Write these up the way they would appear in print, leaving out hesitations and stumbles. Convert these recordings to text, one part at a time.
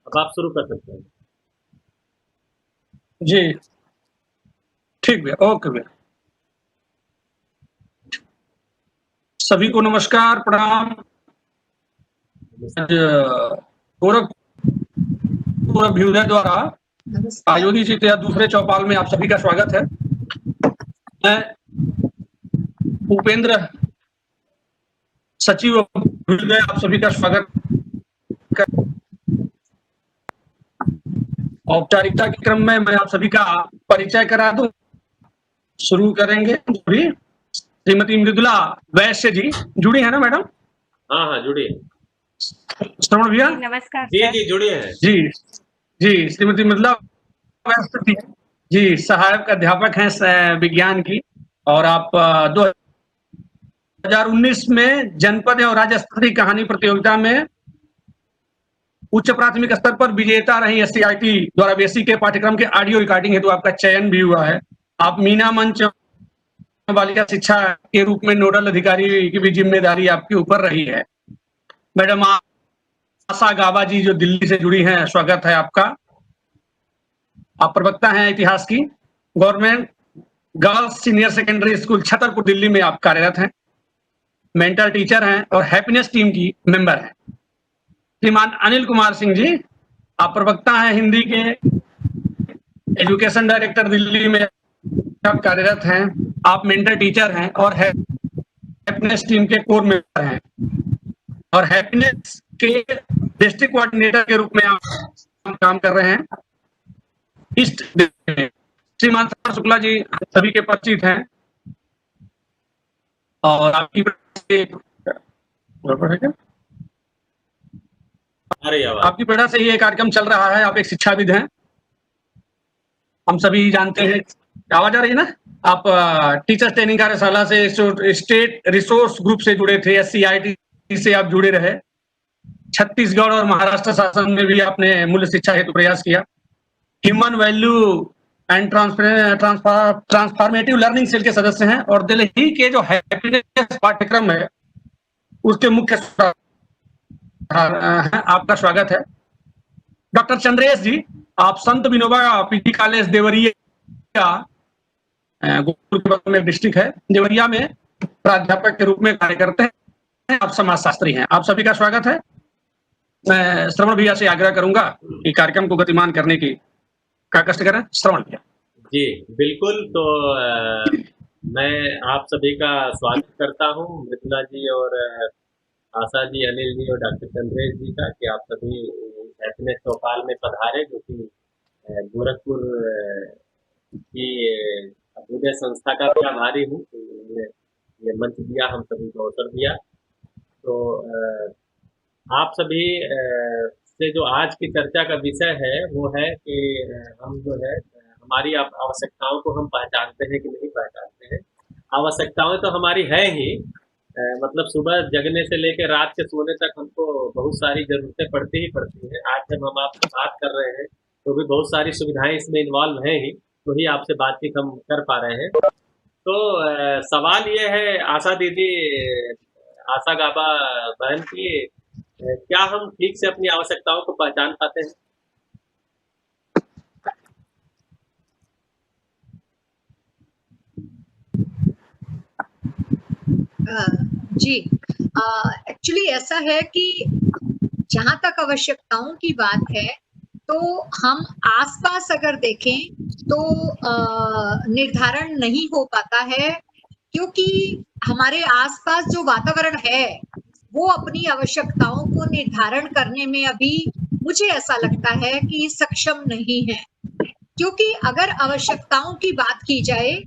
अब आप शुरू कर सकते हैं। जी ठीक भैया, ओके भैया। सभी को नमस्कार, प्रणाम। गोरखपुर अभ्युदय द्वारा आयोजित या दूसरे चौपाल में आप सभी का स्वागत है। मैं उपेंद्र, सचिव अभ्युदय, आप सभी का स्वागत कर औपचारिकता के क्रम में मैं आप सभी का परिचय करा दूं। शुरू करेंगे। श्रीमती मृदुला वैश्य जी जुड़ी है ना मैडम? हाँ जुड़िए। श्रवण भैया नमस्कार जी जुड़िए हैं। जी श्रीमती मृदुला वैश्य जी सहायक अध्यापक हैं विज्ञान की, और आप 2019 में जनपद और राज्य स्तरीय कहानी प्रतियोगिता में उच्च प्राथमिक स्तर पर विजेता रही। SCIT द्वारा बेसिक के पाठ्यक्रम के ऑडियो रिकॉर्डिंग हेतु आपका चयन भी हुआ है। आप मीना मंच बालिका शिक्षा के रूप में नोडल अधिकारी की भी जिम्मेदारी आपके ऊपर रही है। मैडम आशा गाबा जी जो दिल्ली से जुड़ी हैं, स्वागत है आपका। आप प्रवक्ता हैं इतिहास की। Government girls senior secondary school Chhatarpur Delhi में आप कार्यरत हैं। मेंटर टीचर हैं और हैप्पीनेस टीम की मेंबर हैं। श्रीमान अनिल कुमार सिंह जी, आप प्रवक्ता हैं हिंदी के, एजुकेशन डायरेक्टर दिल्ली में आप कार्यरत हैं। आप मेंटर टीचर हैं और हैप्पीनेस टीम के कोर मेंबर हैं, और हैप्पीनेस के डिस्ट्रिक्ट कोऑर्डिनेटर के रूप में आप काम कर रहे हैं। ईस्ट श्रीमान शुक्ला जी सभी के परिचित हैं, और आपकी आपकी प्रेरणा से ये कार्यक्रम चल रहा है। आप एक शिक्षाविद हैं, हम सभी जानते हैं। आवाज आ रही है ना? आप टीचर्स ट्रेनिंग कार्यशाला से स्टेट रिसोर्स ग्रुप से जुड़े थे, SCIT से आप जुड़े रहे। छत्तीसगढ़ और महाराष्ट्र शासन में भी आपने मूल्य शिक्षा हेतु प्रयास किया। Human value and transformative learning cell के सदस्य हैं, और दिल्ली के जो हैप्पीनेस पाठ्यक्रम है उसके मुख्य आपका स्वागत है। डॉक्टर चंद्रेश जी, आप संत विनोबा PG कॉलेज देवरिया में डिस्ट्रिक्ट है देवरिया में प्राध्यापक के रूप में कार्य करते हैं। आप समाजशास्त्री हैं। आप सभी का स्वागत है। मैं श्रवण भैया से आग्रह करूंगा कि कार्यक्रम को गतिमान करने की का कष्ट करें। श्रवण भैया जी बिल्कुल। तो मैं आप सभी का स्वागत करता हूं, मृदुला जी और आशा जी, अनिल जी और डॉक्टर चंद्रेश जी का, कि आप सभी हैप्पीनेस चौपाल में पधारे, जो कि गोरखपुर की अभ्युदय संस्था का भी आभारी हूँ। ये मंच दिया, हम सभी को अवसर दिया। तो आप सभी से जो आज की चर्चा का विषय है वो है कि हम जो है हमारी आवश्यकताओं को हम पहचानते हैं कि नहीं पहचानते हैं। आवश्यकताएं तो हमारी है ही, मतलब सुबह जगने से लेकर रात के सोने तक हमको बहुत सारी जरूरतें पड़ती ही पड़ती हैं। आज जब हम आपसे बात कर रहे हैं तो भी बहुत सारी सुविधाएं इसमें इन्वॉल्व हैं ही, तो ही आपसे बातचीत हम कर पा रहे हैं। तो सवाल ये है आशा दीदी, आशा गाबा बहन की, क्या हम ठीक से अपनी आवश्यकताओं को पहचान पाते हैं? जी एक्चुअली ऐसा है कि जहां तक आवश्यकताओं की बात है तो हम आसपास अगर देखें तो निर्धारण नहीं हो पाता है, क्योंकि हमारे आसपास जो वातावरण है वो अपनी आवश्यकताओं को निर्धारण करने में अभी मुझे ऐसा लगता है कि सक्षम नहीं है। क्योंकि अगर आवश्यकताओं की बात की जाए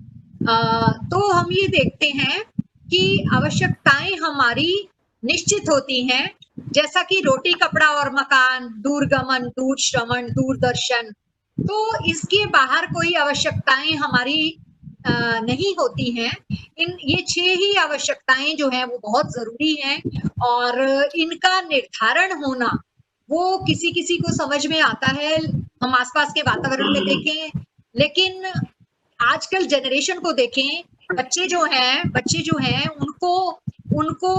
तो हम ये देखते हैं कि आवश्यकताएं हमारी निश्चित होती हैं, जैसा कि रोटी कपड़ा और मकान, दूरगमन, दूर श्रवण, दूरदर्शन। तो इसके बाहर कोई आवश्यकताएं हमारी नहीं होती हैं। ये 6 ही आवश्यकताएं जो हैं वो बहुत जरूरी हैं, और इनका निर्धारण होना वो किसी किसी को समझ में आता है, हम आसपास के वातावरण में देखें। लेकिन आजकल जनरेशन को देखें, बच्चे जो हैं उनको उनको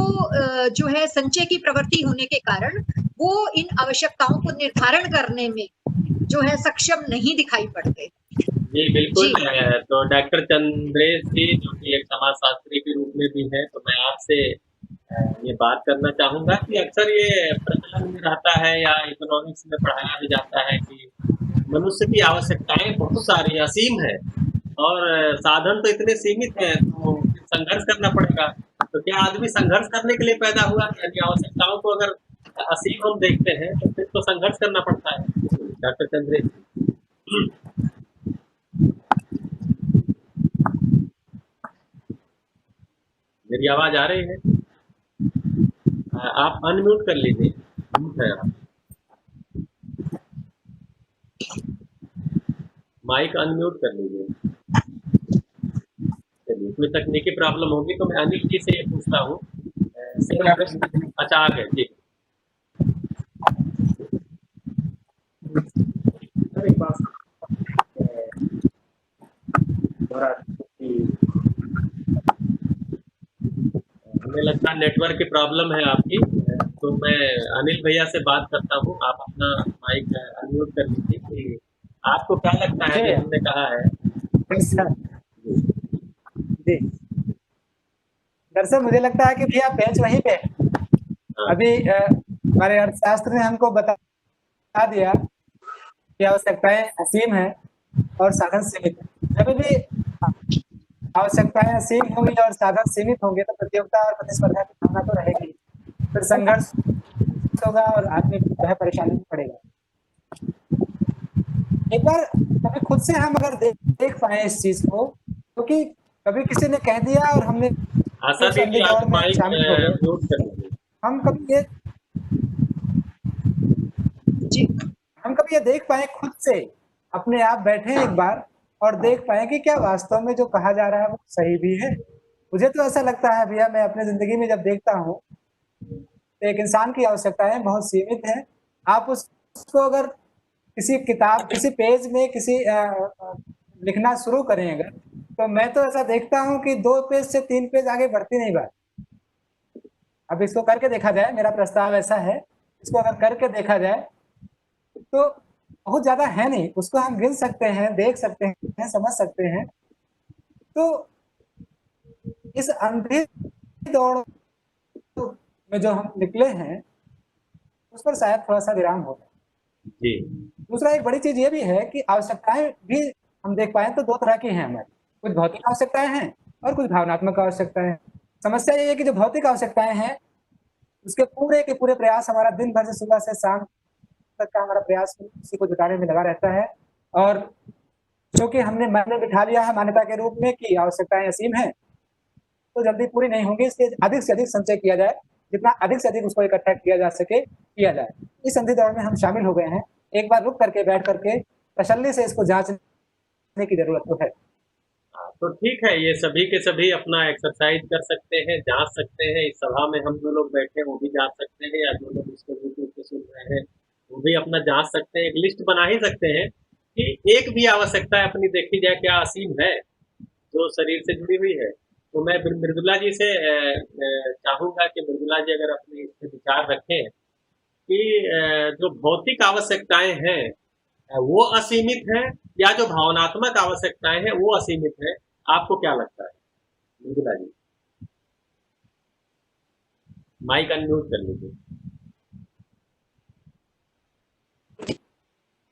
जो है संचय की प्रवृत्ति होने के कारण वो इन आवश्यकताओं को निर्धारण करने में जो है सक्षम नहीं दिखाई पड़ते। जी बिल्कुल। जी। तो डॉक्टर चंद्रेश जी जो कि एक समाजशास्त्री के रूप में भी हैं, तो मैं आपसे ये बात करना चाहूँगा कि अक्सर ये प्रचलन में रहता है या इकोनॉमिक्स में पढ़ाया भी जाता है कि मनुष्य की आवश्यकताएं बहुत सारी असीम है और साधन तो इतने सीमित हैं, तो फिर संघर्ष करना पड़ेगा। तो क्या आदमी संघर्ष करने के लिए पैदा हुआ? यानी आवश्यकताओं को अगर असीम हम देखते हैं तो फिर तो संघर्ष करना पड़ता है। डॉक्टर चंद्रेश जी। मेरी आवाज आ रही है? आप अनम्यूट कर लीजिए, म्यूट है आप। माइक अनम्यूट कर लीजिए। चलिए, कोई तकनीकी प्रॉब्लम होगी तो मैं अनिल जी से पूछता हूँ। अच्छा आ गए जी। सर एक बात हमें लगता है नेटवर्क की प्रॉब्लम है आपकी, तो मैं अनिल भैया से बात करता हूँ। आप अपना माइक अनम्यूट कर लीजिए कि आपको क्या लगता है जो हमने कहा है। जी दरअसल मुझे लगता है कि भैया पेच वहीं पे अभी हमारे अर्थशास्त्र ने हमको बता दिया कि आवश्यकताएं असीम है और साधन सीमित है। जब भी आवश्यकताएं असीम होंगी और साधन सीमित होंगे तो प्रतियोगिता और प्रतिस्पर्धा की भावना तो रहेगी, फिर संघर्ष होगा और आदमी जो है परेशानी में पड़ेगा। एक बार कभी खुद से हम अगर देख पाए इस चीज को, क्योंकि कभी किसी ने कह दिया और हमने आशा दीदी आप माइक शामिल हो गए। म्यूट कर लीजिए। हम कभी ये देख पाए खुद से, अपने आप बैठे एक बार और देख पाए कि क्या वास्तव में जो कहा जा रहा है वो सही भी है। मुझे तो ऐसा लगता है भैया, मैं अपने जिंदगी में जब देखता हूँ तो एक इंसान की आवश्यकताएं बहुत सीमित है। आप उसको अगर किसी किताब, किसी पेज में किसी लिखना शुरू करेंगे तो मैं तो ऐसा देखता हूँ कि 2 पेज से 3 पेज आगे बढ़ती नहीं बात। अब इसको करके देखा जाए, मेरा प्रस्ताव ऐसा है, इसको अगर करके देखा जाए तो बहुत ज्यादा है नहीं, उसको हम गिन सकते हैं, देख सकते हैं, समझ सकते हैं। तो इस अंधी दौड़ में जो हम निकले हैं उस पर शायद थोड़ा सा विराम होगा। जी। दूसरा एक बड़ी चीज ये भी है कि आवश्यकताएं भी हम देख पाए तो 2 तरह की हैं हमारी, कुछ भौतिक आवश्यकताएं हैं और कुछ भावनात्मक आवश्यकताएं हैं। समस्या ये है कि जो भौतिक आवश्यकताएं हैं उसके पूरे के पूरे प्रयास, हमारा दिन भर से सुबह से शाम तक का हमारा प्रयास उसी को जुटाने में लगा रहता है, और क्योंकि हमने मन में बिठा लिया है मान्यता के रूप में कि आवश्यकताएं असीम हैं तो जल्दी पूरी नहीं होंगी, इसलिए अधिक से अधिक संचय किया जाए, जितना अधिक से अधिक उसको इकट्ठा किया जा सके किया जाए। इस अंधी दौड़ में हम शामिल हो गए हैं। एक बार रुक करके, बैठ करके तसल्ली से इसको जांचने की जरूरत तो है। तो ठीक है, ये सभी के सभी अपना एक्सरसाइज कर सकते हैं, जांच सकते हैं। इस सभा में हम जो लोग बैठे हैं वो भी जांच सकते हैं, या जो लोग इसको यूट्यूब पे सुन रहे हैं वो भी अपना जांच सकते हैं। एक लिस्ट बना ही सकते हैं कि एक भी आवश्यकता अपनी देखी जाए क्या असीम है जो शरीर से जुड़ी हुई है। तो मैं मृदुला जी से चाहूंगा कि मृदुला जी अगर अपने इस पे विचार रखें कि जो भौतिक आवश्यकताएं हैं वो असीमित है या जो भावनात्मक आवश्यकताएं हैं वो असीमित है। आपको क्या लगता है मृदुला जी? माइक अनम्यूट कर लीजिए।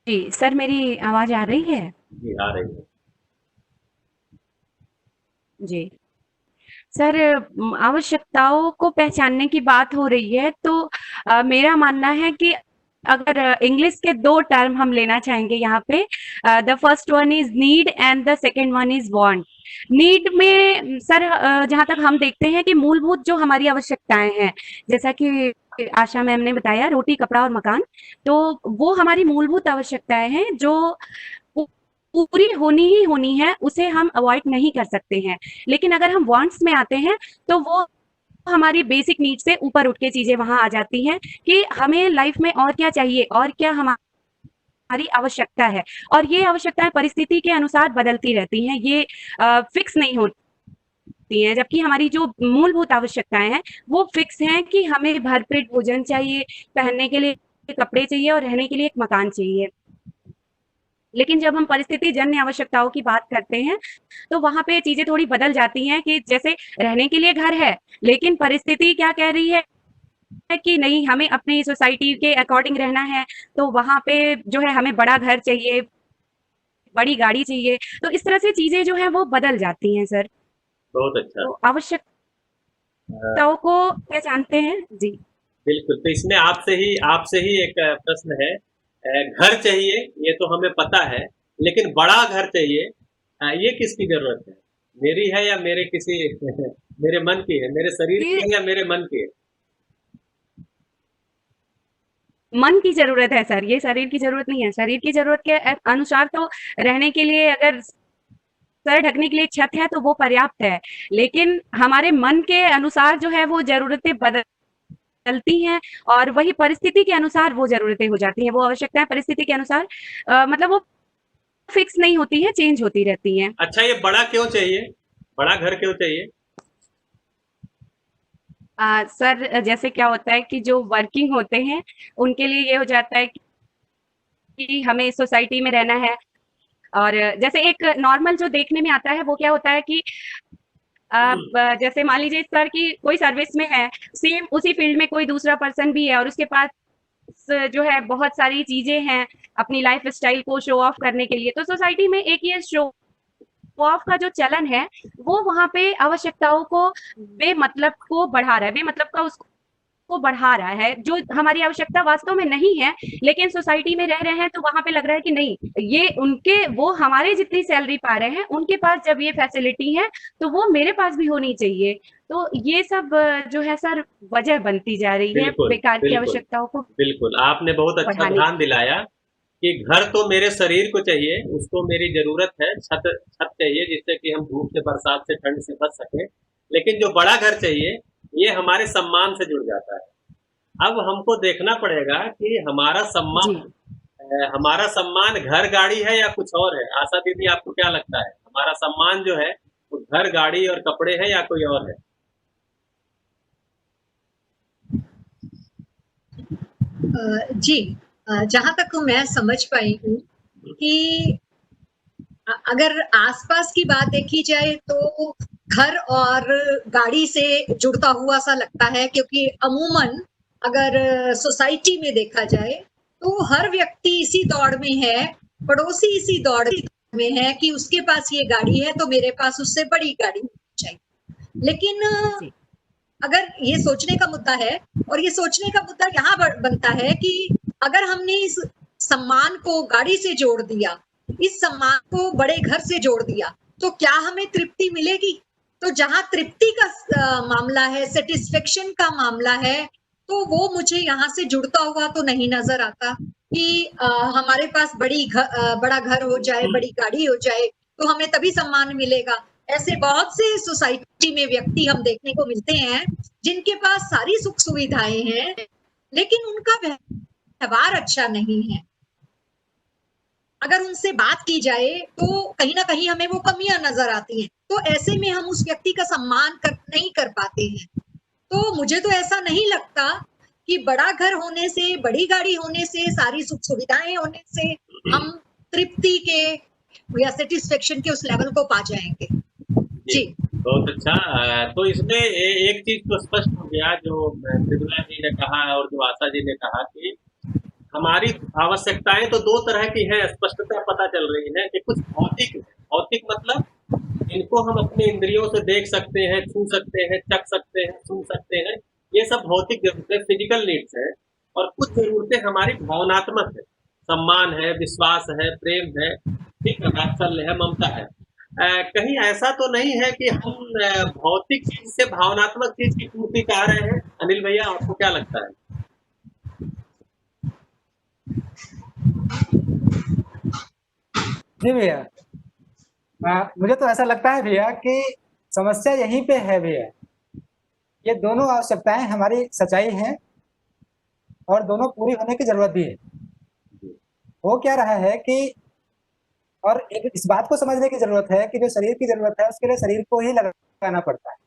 जी सर, मेरी आवाज आ रही है? जी आ रही है जी सर, आवश्यकताओं को पहचानने की बात हो रही है तो मेरा मानना है कि अगर इंग्लिश के 2 टर्म हम लेना चाहेंगे यहाँ पे, the first one is need and the second one is want. Need में सर जहाँ तक हम देखते हैं कि मूलभूत जो हमारी आवश्यकताएं हैं, जैसा कि आशा मैम ने बताया, रोटी, कपड़ा और मकान, तो वो हमारी मूलभूत आवश्यकताएं हैं जो पूरी होनी ही होनी है, उसे हम अवॉइड नहीं कर सकते हैं। लेकिन अगर हम वांट्स में आते हैं तो वो हमारी बेसिक नीड से ऊपर उठ के चीजें वहां आ जाती हैं कि हमें लाइफ में और क्या चाहिए और क्या हमारी आवश्यकता है, और ये आवश्यकताएं परिस्थिति के अनुसार बदलती रहती हैं, ये फिक्स नहीं होती होती हैं, जबकि हमारी जो मूलभूत आवश्यकताएँ हैं, वो फिक्स हैं कि हमें भरपेट भोजन चाहिए, पहनने के लिए कपड़े चाहिए और रहने के लिए एक मकान चाहिए। लेकिन जब हम परिस्थिति जन्य आवश्यकताओं की बात करते हैं, तो वहाँ पे चीज़ें थोड़ी बदल जाती हैं कि जैसे रहने के लिए घर है, लेकिन परिस्थिति क्या कह रही है कि नहीं, हमें अपनी सोसाइटी के अकॉर्डिंग रहना है, तो वहाँ पे जो है हमें बड़ा घर चाहिए, बड़ी गाड़ी चाहिए। तो इस तरह से चीज़ें जो हैं वो बदल जाती हैं सर। बहुत अच्छा। तो आवश्यकताओं को पहचानते हैं। जी। बिल्कुल, तो इसमें आपसे ही एक प्रश्न है। घर चाहिए, ये तो हमें पता है, लेकिन बड़ा घर चाहिए, ये किसकी ज़रूरत है? मेरी है या मेरे किसी मेरे मन की है? मेरे शरीर की ये है या मेरे मन की है? मन की ज़रूरत है सर, ये शरीर की ज़रूरत नहीं है। शरीर की ज़रूरत के अनुसार तो रहने के लिए अगर सर ढकने के लिए एक छत है तो वो पर्याप्त है। लेकिन हमारे मन के अनुसार जो है वो ज़रूरतें बदलती हैं और वही परिस्थिति के अनुसार वो ज़रूरतें हो जाती हैं। वो आवश्यकताएँ परिस्थिति के अनुसार मतलब वो फिक्स नहीं होती हैं, चेंज होती रहती हैं। अच्छा, ये बड़ा क्यों चाहिए? बड़ा घर क्यों चाहिए? सर जैसे क्या होता है कि जो वर्किंग होते हैं, उनके लिए ये हो जाता है कि हमें इस सोसाइटी में रहना है और जैसे एक नॉर्मल जो देखने में आता है वो क्या होता है कि जैसे मान लीजिए सर कि कोई सर्विस में है, सेम उसी फील्ड में कोई दूसरा पर्सन भी है और उसके पास जो है बहुत सारी चीजें हैं अपनी लाइफ स्टाइल को शो ऑफ करने के लिए। तो सोसाइटी में एक ये शो ऑफ का जो चलन है, वो वहाँ पे आवश्यकताओं को बेमतलब को बढ़ा रहा है, बेमतलब का उसको बढ़ा रहा है, जो हमारी आवश्यकता वास्तव में नहीं है, लेकिन सोसाइटी में रह रहे हैं तो वहाँ पे लग रहा है कि नहीं, ये उनके वो हमारे जितनी सैलरी पा रहे हैं, उनके पास जब ये फैसिलिटी है, तो वो मेरे पास भी होनी चाहिए। तो ये सब जो है सर वजह बनती जा रही है बिल्कुल, बेकार की बिल्कुल, आवश्यकताओं को बिल्कुल। आपने बहुत अच्छा बढ़ाने ध्यान दिलाया कि घर तो मेरे शरीर को चाहिए, उसको मेरी ज़रूरत है, छत छत चाहिए जिससे कि हम धूप से, बरसात से, ठंड से बच सकें। लेकिन जो बड़ा घर चाहिए, ये हमारे सम्मान से जुड़ जाता है। अब हमको देखना पड़ेगा कि जी। हमारा सम्मान घर गाड़ी है या कुछ और है? आशा दीदी, आपको क्या लगता है? हमारा सम्मान जो है वो घर गाड़ी और कपड़े है या कोई और है? जी, जहां तक मैं समझ पाई हूँ कि अगर आसपास की बात देखी जाए तो घर और गाड़ी से जुड़ता हुआ सा लगता है, क्योंकि अमूमन अगर सोसाइटी में देखा जाए तो हर व्यक्ति इसी दौड़ में है, पड़ोसी इसी दौड़ में है कि उसके पास ये गाड़ी है तो मेरे पास उससे बड़ी गाड़ी होनी चाहिए। लेकिन जी। अगर ये सोचने का मुद्दा है, और ये सोचने का मुद्दा यहाँ बनता है कि अगर हमने इस सम्मान को गाड़ी से जोड़ दिया, इस सम्मान को बड़े घर से जोड़ दिया, तो क्या हमें तृप्ति मिलेगी? तो जहां तृप्ति का मामला है, सेटिस्फेक्शन का मामला है, तो वो मुझे यहाँ से जुड़ता हुआ तो नहीं नजर आता कि हमारे पास बड़ा घर हो जाए, बड़ी गाड़ी हो जाए तो हमें तभी सम्मान मिलेगा। ऐसे बहुत से सोसाइटी में व्यक्ति हम देखने को मिलते हैं जिनके पास सारी सुख सुविधाएं हैं, लेकिन उनका व्यवहार अच्छा नहीं है। अगर उनसे बात की जाए तो कहीं ना कहीं हमें वो कमियां नजर आती हैं, तो ऐसे में हम उस व्यक्ति का सम्मान नहीं कर पाते हैं। तो मुझे तो ऐसा नहीं लगता कि बड़ा घर होने से, बड़ी गाड़ी होने से, सारी सुख सुविधाएं होने से हम तृप्ति के या सेटिस्फेक्शन के उस लेवल को पा जाएंगे। जी, बहुत अच्छा। तो इसमें एक चीज तो स्पष्ट हो गया, जो मृदुला जी ने कहा और जो आशा जी ने कहा कि हमारी आवश्यकताएं तो दो तरह की हैं, स्पष्टता पता चल रही है कि कुछ भौतिक है। भौतिक मतलब इनको हम अपने इंद्रियों से देख सकते हैं, छू सकते हैं, चख सकते हैं, सुन सकते हैं, ये सब भौतिक जरूरतें, फिजिकल नीड्स है। और कुछ जरूरतें हमारी भावनात्मक है, सम्मान है, विश्वास है, प्रेम है, ठीक है, वात्सल्य है, ममता है। कहीं ऐसा तो नहीं है कि हम भौतिक चीज से भावनात्मक चीज की पूर्ति चाह रहे हैं? अनिल भैया, आपको क्या लगता है? जी भैया, मुझे तो ऐसा लगता है भैया कि समस्या यहीं पे है भैया। ये दोनों आवश्यकताएं हमारी सच्चाई हैं और दोनों पूरी होने की जरूरत भी है। हो क्या रहा है कि और एक इस बात को समझने की जरूरत है कि जो शरीर की जरूरत है उसके लिए शरीर को ही लगाना पड़ता है,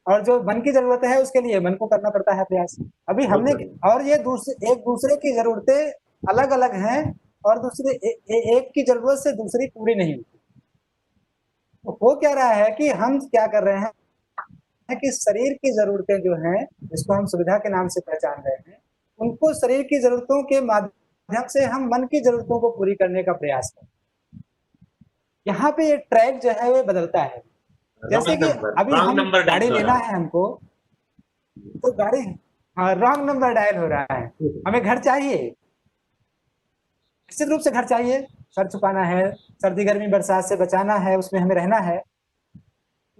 और जो मन की जरूरत है उसके लिए मन को करना पड़ता है प्रयास। अभी हमने और ये एक दूसरे की जरूरतें अलग अलग हैं, और दूसरे एक की जरूरत से दूसरी पूरी नहीं होती। तो हो क्या रहा है कि हम क्या कर रहे हैं कि शरीर की जरूरतें जो हैं, जिसको हम सुविधा के नाम से पहचान रहे हैं, उनको शरीर की जरूरतों के माध्यम से हम मन की जरूरतों को पूरी करने का प्रयास करते हैं। यहाँ पे ये ट्रैक जो है वो बदलता है। जैसे कि अभी हम गाड़ी लेना है हमको, तो गाड़ी रॉन्ग नंबर डायल हो रहा है। हमें घर चाहिए, निश्चित रूप से घर चाहिए, सर छुपाना है, सर्दी गर्मी बरसात से बचाना है, उसमें हमें रहना है।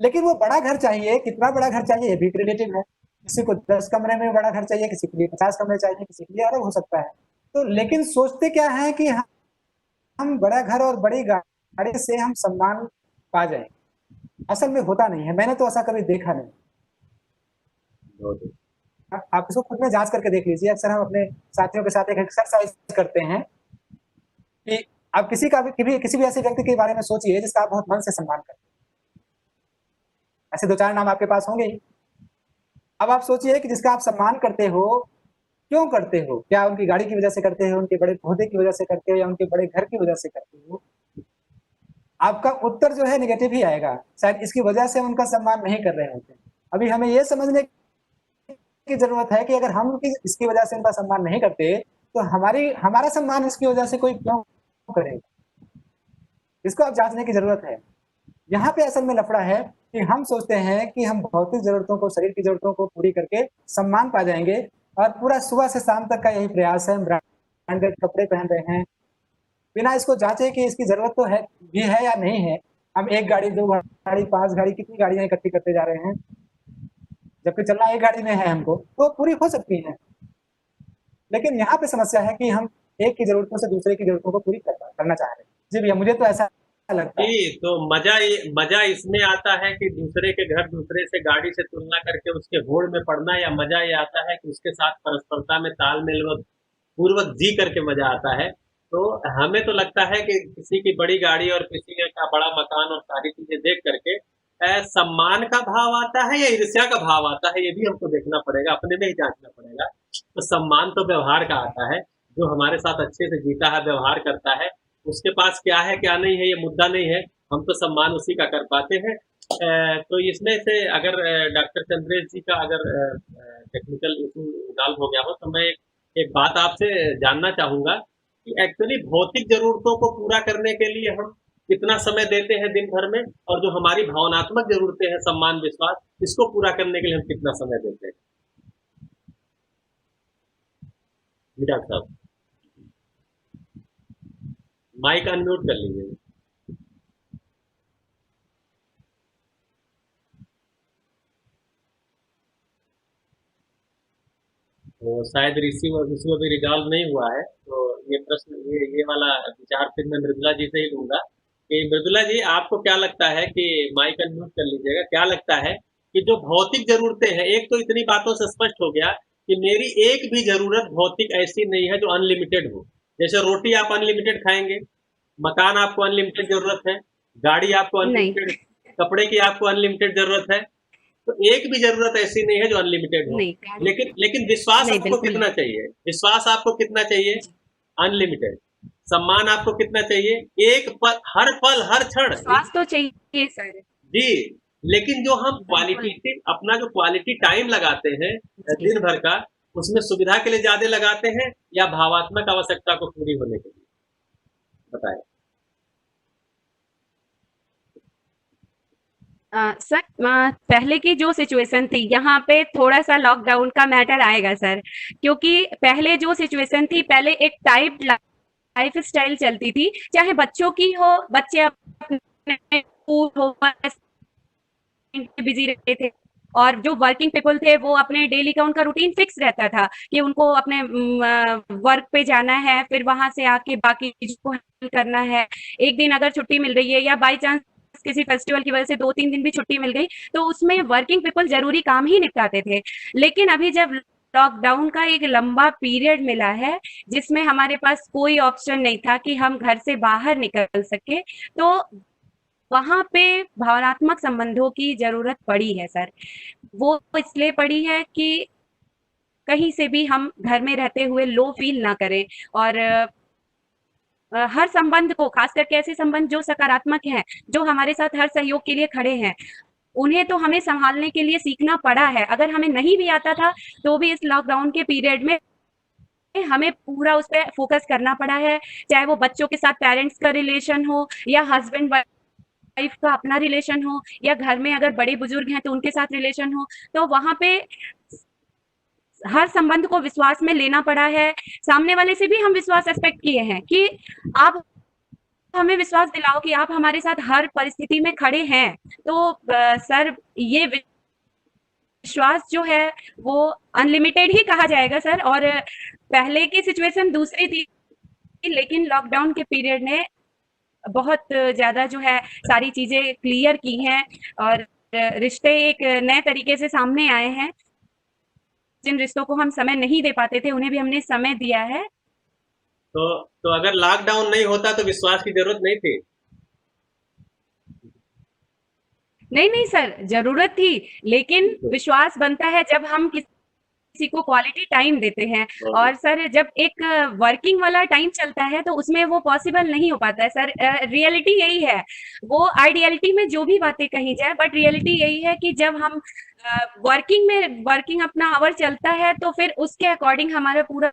लेकिन वो बड़ा घर चाहिए, कितना बड़ा घर चाहिए ये भी रिलेटिव है। किसी को 10 कमरे में बड़ा घर चाहिए, किसी के लिए 50 कमरे चाहिए, किसी के लिए अलग हो सकता है। तो लेकिन सोचते क्या है कि हम बड़ा घर और बड़ी गाड़ी से हम सम्मान पा जाएं। असल में होता नहीं है, मैंने तो ऐसा कभी देखा नहीं। आप इसको खुद में जांच करके देख लीजिए। अक्सर हम अपने साथियों के साथ एक एक्सरसाइज करते हैं कि आप किसी भी ऐसे व्यक्ति के बारे में सोचिए जिसका आप बहुत मन से सम्मान करते हैं। ऐसे 2-4 नाम आपके पास होंगे ही। अब आप सोचिए कि जिसका आप सम्मान करते हो, क्यों करते हो? क्या उनकी गाड़ी की वजह से करते हो, उनके बड़े ओहदे की वजह से करते हो, या उनके बड़े घर की वजह से करते हो? आपका उत्तर जो है नेगेटिव ही आएगा। शायद इसकी वजह से उनका सम्मान नहीं कर रहे होते। अभी हमें ये समझने की जरूरत है कि अगर हम इसकी वजह से उनका सम्मान नहीं करते, तो हमारा सम्मान इसकी वजह से कोई क्यों करेगा? इसको आप जांचने की जरूरत है। यहाँ पे असल में लफड़ा है कि हम सोचते हैं कि हम भौतिक जरूरतों को, शरीर की जरूरतों को पूरी करके सम्मान पा जाएंगे, और पूरा सुबह से शाम तक का यही प्रयास है। ब्रांडेड कपड़े पहन रहे हैं बिना इसको जांचे कि इसकी जरूरत तो है भी है या नहीं है। हम 1 गाड़ी, 2 गाड़ी, 5 गाड़ी, कितनी गाड़ियां इकट्ठी करते जा रहे हैं, जबकि चलना 1 गाड़ी में है हमको, तो पूरी हो सकती है। लेकिन यहाँ पे समस्या है कि हम एक की जरूरतों से दूसरे की जरूरतों को पूरी करना चाह रहे हैं। जी भैया, मुझे तो ऐसा लगता है। तो मजा इसमें आता है कि दूसरे के घर, दूसरे से गाड़ी से तुलना करके उसके होड़ में पड़ना, या मजा ये आता है कि उसके साथ परस्परता में तालमेल पूर्वक जी करके मजा आता है। तो हमें तो लगता है कि किसी की बड़ी गाड़ी और किसी का बड़ा मकान और सारी चीजें देख करके सम्मान का भाव आता है या ईर्ष्या का भाव आता है, ये भी हमको देखना पड़ेगा, अपने में ही जांचना पड़ेगा। तो सम्मान तो व्यवहार का आता है, जो हमारे साथ अच्छे से जीता है, व्यवहार करता है, उसके पास क्या है क्या नहीं है ये मुद्दा नहीं है, हम तो सम्मान उसी का कर पाते हैं। तो इसमें से अगर डॉक्टर चंद्रेश जी का अगर टेक्निकल इशू सॉल्व हो गया हो, तो मैं एक बात आपसे जानना चाहूंगा कि एक्चुअली भौतिक जरूरतों को पूरा करने के लिए हम कितना समय देते हैं दिन भर में, और जो हमारी भावनात्मक जरूरतें हैं, सम्मान, विश्वास, इसको पूरा करने के लिए हम कितना समय देते हैं? जी डॉक्टर साहब, माइक अनम्यूट कर लीजिए। तो शायद रिसीव भी रिजॉल्व नहीं हुआ है। तो ये प्रश्न, ये वाला विचार फिर मैं मृदुला जी से ही लूंगा कि मृदुला जी, आपको क्या लगता है कि, माइक अनम्यूट कर लीजिएगा, क्या लगता है कि जो भौतिक जरूरतें हैं, एक तो इतनी बातों से स्पष्ट हो गया कि मेरी एक भी जरूरत भौतिक ऐसी नहीं है जो अनलिमिटेड हो। जैसे रोटी आप अनलिमिटेड खाएंगे, मकान आपको अनलिमिटेड जरूरत है, गाड़ी आपको अनलिमिटेड, कपड़े की आपको अनलिमिटेड जरूरत है। तो एक भी जरूरत ऐसी नहीं है जो अनलिमिटेड हो। लेकिन विश्वास आपको कितना चाहिए? विश्वास आपको कितना चाहिए? अनलिमिटेड। सम्मान आपको कितना चाहिए? एक पल, हर पल, हर क्षण विश्वास तो चाहिए सर जी। लेकिन जो हम अपना जो क्वालिटी टाइम लगाते हैं दिन भर का, उसमें सुविधा के लिए ज्यादा लगाते हैं या भावात्मक आवश्यकता को पूरी होने के लिए? बताएं। सर, पहले की जो सिचुएशन थी, यहाँ पे थोड़ा सा लॉकडाउन का मैटर आएगा सर, क्योंकि पहले जो सिचुएशन थी, पहले एक टाइप लाइफ स्टाइल चलती थी, चाहे बच्चों की हो, बच्चे अपने बिजी रहते थे, और जो वर्किंग पीपल थे वो अपने डेली का उनका रूटीन फिक्स रहता था कि उनको अपने वर्क पे जाना है, फिर वहां से आके बाकी चीजों को हैंडल करना है। एक दिन अगर छुट्टी मिल रही है या बाई चांस किसी फेस्टिवल की वजह से 2-3 दिन भी छुट्टी मिल गई, तो उसमें वर्किंग पीपल जरूरी काम ही निपटाते थे। लेकिन अभी जब लॉकडाउन का एक लंबा पीरियड मिला है जिसमें हमारे पास कोई ऑप्शन नहीं था कि हम घर से बाहर निकल सके, तो वहां पे भावनात्मक संबंधों की जरूरत पड़ी है सर। वो इसलिए पड़ी है कि कहीं से भी हम घर में रहते हुए लो फील ना करें, और हर संबंध को, खास करके ऐसे संबंध जो सकारात्मक हैं, जो हमारे साथ हर सहयोग के लिए खड़े हैं, उन्हें तो हमें संभालने के लिए सीखना पड़ा है। अगर हमें नहीं भी आता था तो भी इस लॉकडाउन के पीरियड में हमें पूरा उस पर फोकस करना पड़ा है, चाहे वो बच्चों के साथ पेरेंट्स का रिलेशन हो, या हस्बैंड वाइफ का अपना रिलेशन हो, या घर में अगर बड़े बुजुर्ग हैं तो उनके साथ रिलेशन हो। तो वहां पे हर संबंध को विश्वास में लेना पड़ा है। सामने वाले से भी हम विश्वास एक्सपेक्ट किए हैं कि आप हमें विश्वास दिलाओ कि आप हमारे साथ हर परिस्थिति में खड़े हैं। तो सर, ये विश्वास जो है वो अनलिमिटेड ही कहा जाएगा सर। और पहले की सिचुएशन दूसरी थी, लेकिन लॉकडाउन के पीरियड ने बहुत ज्यादा जो है सारी चीजें क्लियर की हैं, और रिश्ते एक नए तरीके से सामने आए हैं। जिन रिश्तों को हम समय नहीं दे पाते थे, उन्हें भी हमने समय दिया है। तो अगर लॉकडाउन नहीं होता तो विश्वास की जरूरत नहीं थी? नहीं सर, जरूरत थी, लेकिन विश्वास बनता है जब हम किसी को क्वालिटी टाइम देते हैं। और सर, जब एक वर्किंग वाला टाइम चलता है तो उसमें वो पॉसिबल नहीं हो पाता है सर। रियलिटी यही है, वो आइडियलिटी में जो भी बातें कही जाए, बट रियलिटी यही है कि जब हम वर्किंग अपना आवर चलता है तो फिर उसके अकॉर्डिंग हमारा पूरा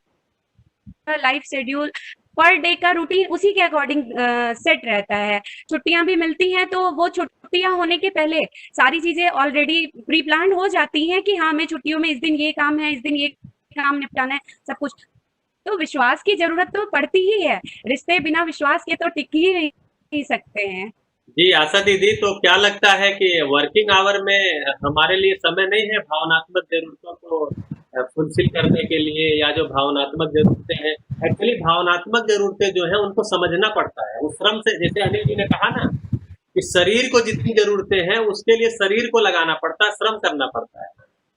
लाइफ शेड्यूल, पर डे का रूटीन उसी के अकॉर्डिंग सेट रहता है। छुट्टियां भी मिलती हैं तो वो छुट्टियां होने के पहले सारी चीजें ऑलरेडी प्री प्लान हो जाती हैं कि हाँ, हमें छुट्टियों में इस दिन ये काम है, इस दिन ये काम निपटाना है, सब कुछ। तो विश्वास की जरूरत तो पड़ती ही है। रिश्ते बिना विश्वास के तो टिक ही नहीं सकते हैं। जी आशा दीदी, तो क्या लगता है कि वर्किंग आवर में हमारे लिए समय नहीं है भावनात्मक जरूरतों को फुलफिल करने के लिए, या जो भावनात्मक जरूरतें हैं, एक्चुअली भावनात्मक जरूरतें जो है उनको समझना पड़ता है उस श्रम से। जैसे अनिल जी ने कहा ना कि शरीर को जितनी जरूरतें हैं उसके लिए शरीर को लगाना पड़ता है, श्रम करना पड़ता है।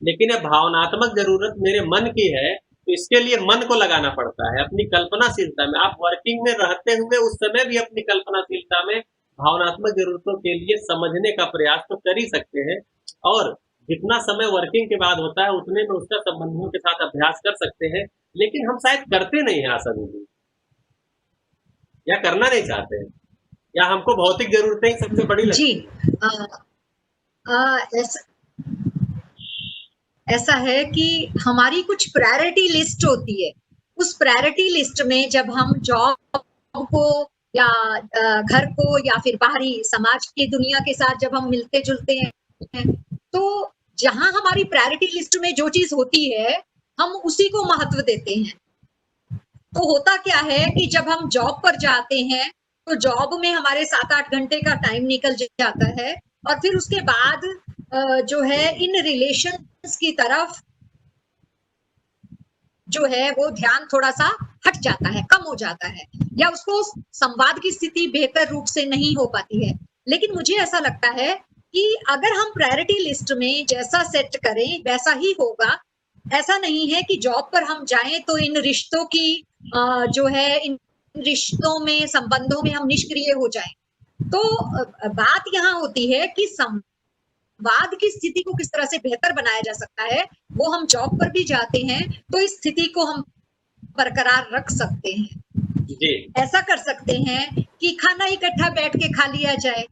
लेकिन ये भावनात्मक जरूरत मेरे मन की है, तो इसके लिए मन को लगाना पड़ता है अपनी कल्पनाशीलता में। आप वर्किंग में रहते हुए उस समय भी अपनी कल्पनाशीलता में भावनात्मक जरूरतों के लिए समझने का प्रयास तो कर ही सकते हैं, और जितना समय वर्किंग के बाद होता है उतने में उसका संबंधियों के साथ अभ्यास कर सकते हैं। लेकिन हम शायद करते नहीं हैं आशा दीदी, या करना नहीं चाहते हैं, या हमको भौतिक जरूरतें ही सबसे बड़ी लगती जी ऐसा है कि हमारी कुछ प्रायोरिटी लिस्ट होती है। उस प्रायोरिटी लिस्ट में जब हम जॉब को या घर को या फिर बाहरी समाज की दुनिया के साथ जब हम मिलते जुलते हैं, तो जहां हमारी प्रायोरिटी लिस्ट में जो चीज होती है हम उसी को महत्व देते हैं। तो होता क्या है कि जब हम जॉब पर जाते हैं तो जॉब में हमारे 7-8 घंटे का टाइम निकल जाता है, और फिर उसके बाद जो है इन रिलेशंस की तरफ जो है वो ध्यान थोड़ा सा हट जाता है, कम हो जाता है, या उसको संवाद की स्थिति बेहतर रूप से नहीं हो पाती है। लेकिन मुझे ऐसा लगता है कि अगर हम प्रायोरिटी लिस्ट में जैसा सेट करें वैसा ही होगा। ऐसा नहीं है कि जॉब पर हम जाएं तो इन रिश्तों की जो है इन रिश्तों में, संबंधों में हम निष्क्रिय हो जाएं। तो बात यहाँ होती है कि संवाद की स्थिति को किस तरह से बेहतर बनाया जा सकता है। वो हम जॉब पर भी जाते हैं तो इस स्थिति को हम बरकरार रख सकते हैं। जी। ऐसा कर सकते हैं कि खाना इकट्ठा बैठ के खा लिया जाए।